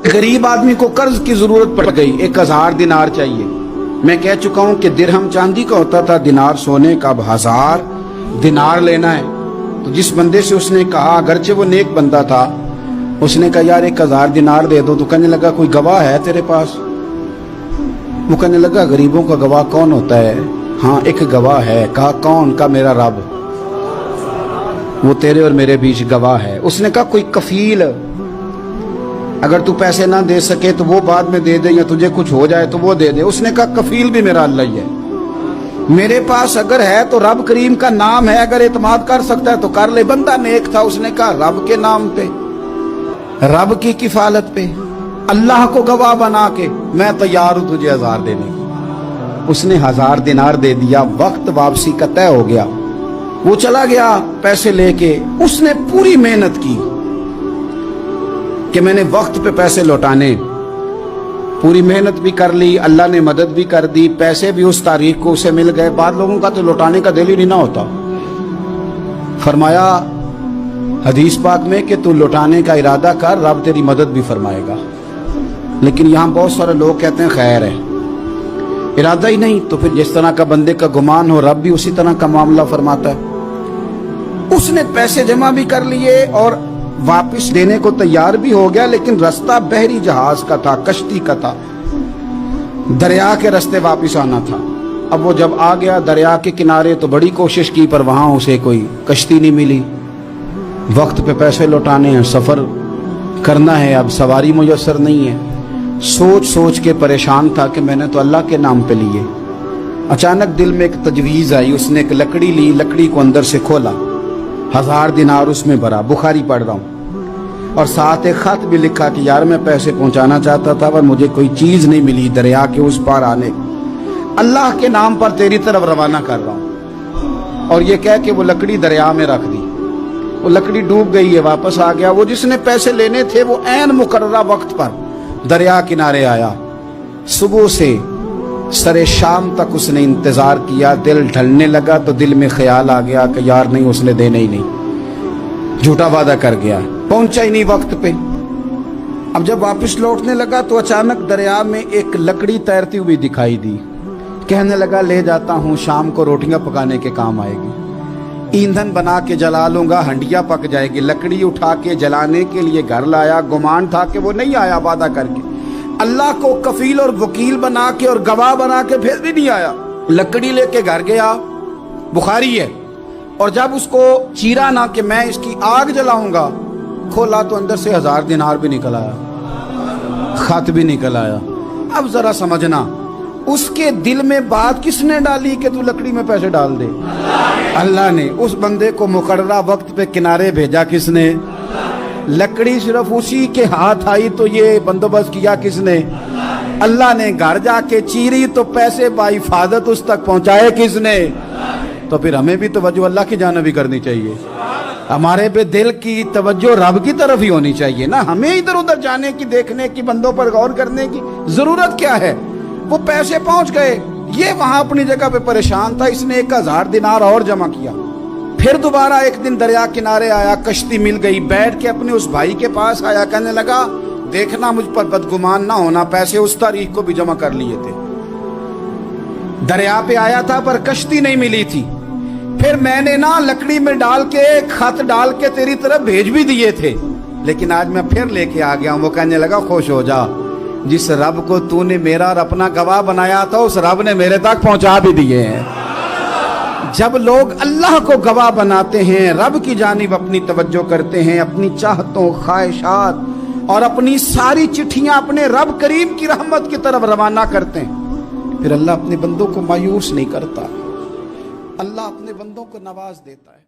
गरीब आदमी को कर्ज की जरूरत पड़ गई, 1000 दिनार चाहिए। मैं कह चुका हूं कि दिरहम चांदी का होता था, दिनार सोने का। अब 1000 दिनार लेना है। तो जिस बंदे से उसने कहा, अगरचे वो नेक बंदा था, उसने कहा यार 1000 दिनार दे दो। तो कहने लगा कोई गवाह है तेरे पास? वो कहने लगा गरीबों का गवाह कौन होता है? हाँ एक गवाह है। कहा कौन? का मेरा रब, वो तेरे और मेरे बीच गवाह है। उसने कहा कोई कफील, अगर तू पैसे ना दे सके तो वो बाद में दे दे, या तुझे कुछ हो जाए तो वो दे दे। उसने कहा कफील भी मेरा अल्लाह ही है। मेरे पास अगर है तो रब करीम का नाम है, अगर एतमाद कर सकता है तो कर ले। बंदा नेक था, उसने कहा रब के नाम पे, रब की किफालत पे, अल्लाह को गवाह बना के मैं तैयार हूं तुझे 1000 देने को। उसने 1000 दिनार दे दिया। वक्त वापसी का तय हो गया। वो चला गया पैसे लेके। उसने पूरी मेहनत की कि मैंने वक्त पे पैसे लौटाने, पूरी मेहनत भी कर ली, अल्लाह ने मदद भी कर दी, पैसे भी उस तारीख को उसे मिल गए। बाद लोगों का तो लौटाने का दिल ही नहीं ना होता। फरमाया हदीस पाक में कि तू लौटाने का इरादा कर, रब तेरी मदद भी फरमाएगा। लेकिन यहाँ बहुत सारे लोग कहते हैं खैर है, इरादा ही नहीं। तो फिर जिस तरह का बंदे का गुमान हो, रब भी उसी तरह का मामला फरमाता है। उसने पैसे जमा भी कर लिए और वापस देने को तैयार भी हो गया, लेकिन रास्ता बहरी जहाज का था, कश्ती का था, दरिया के रास्ते वापस आना था। अब वो जब आ गया दरिया के किनारे तो बड़ी कोशिश की, पर वहां उसे कोई कश्ती नहीं मिली। वक्त पे पैसे लौटाने हैं, सफर करना है, अब सवारी मुयस्सर नहीं है। सोच सोच के परेशान था कि मैंने तो अल्लाह के नाम पे लिए। अचानक दिल में एक तजवीज आई। उसने एक लकड़ी ली, लकड़ी को अंदर से खोला, 1000 दिनार उसमें भरा। बुखारी पढ़ रहा हूँ, और साथ एक खत भी लिखा कि यार मैं पैसे पहुंचाना चाहता था पर मुझे कोई चीज नहीं मिली दरिया के उस पार आने, अल्लाह के नाम पर तेरी तरफ रवाना कर रहा हूँ। और ये कह के वो लकड़ी दरिया में रख दी। वो लकड़ी डूब गई है, वापस आ गया। वो जिसने पैसे लेने थे वो ऐन मुकर्ररा वक्त पर दरिया किनारे आया। सुबह से सरे शाम तक उसने इंतजार किया। दिल ढलने लगा तो दिल में ख्याल आ गया कि यार नहीं, उसने देने ही नहीं, झूठा वादा कर गया, पहुंचा ही नहीं वक्त पे। अब जब वापस लौटने लगा तो अचानक दरिया में एक लकड़ी तैरती हुई दिखाई दी। कहने लगा ले जाता हूं, शाम को रोटियां पकाने के काम आएगी, ईंधन बना के जला लूंगा, हंडिया पक जाएगी। लकड़ी उठा के जलाने के लिए घर लाया। गुमान था कि वो नहीं आया वादा करके। अल्लाह को कफील और वकील बना के और गवाह बना के फिर भी नहीं आया। लकड़ी लेके घर गया, बुखारी है, और जब उसको चीरा ना कि मैं इसकी आग जलाऊंगा, खोला तो अंदर से 1000 दिनार भी निकल आया, खत भी निकल आया। अब जरा समझना, उसके दिल में बात किसने डाली कि तू लकड़ी में पैसे डाल दे? अल्लाह ने। उस बंदे को मुकर्ररा वक्त पे किनारे भेजा किसने? लकड़ी सिर्फ उसी के हाथ आई तो ये बंदोबस्त किया किसने? अल्लाह ने। घर जाके चीरी तो पैसे बाहिफाजत उस तक पहुंचाए किसने? तो फिर हमें भी तवज्जो अल्लाह की जानिब भी करनी चाहिए। हमारे पे दिल की तवज्जो रब की तरफ ही होनी चाहिए ना। हमें इधर उधर जाने की, देखने की, बंदों पर गौर करने की जरूरत क्या है? वो पैसे पहुंच गए, ये वहां अपनी जगह पे परेशान था। इसने 1000 दिनार और जमा किया। फिर दोबारा एक दिन दरिया किनारे आया, कश्ती मिल गई, बैठ के अपने उस भाई के पास आया। कहने लगा देखना मुझ पर बदगुमान ना होना, पैसे उस तारीख को भी जमा कर लिए थे। दरिया पे आया था पर कश्ती नहीं मिली थी। फिर मैंने ना लकड़ी में डाल के, खत डाल के तेरी तरफ भेज भी दिए थे, लेकिन आज मैं फिर लेके आ गया हूं। वो कहने लगा खुश हो जा, जिस रब को तूने मेरा और अपना गवाह बनाया था उस रब ने मेरे तक पहुंचा भी दिए हैं। जब लोग अल्लाह को गवाह बनाते हैं, रब की जानिब अपनी तवज्जो करते हैं, अपनी चाहतों, ख्वाहिशात और अपनी सारी चिट्ठियां अपने रब करीम की रहमत की तरफ रवाना करते हैं, फिर अल्लाह अपने बंदों को मायूस नहीं करता। अल्लाह अपने बंदों को नवाज देता है।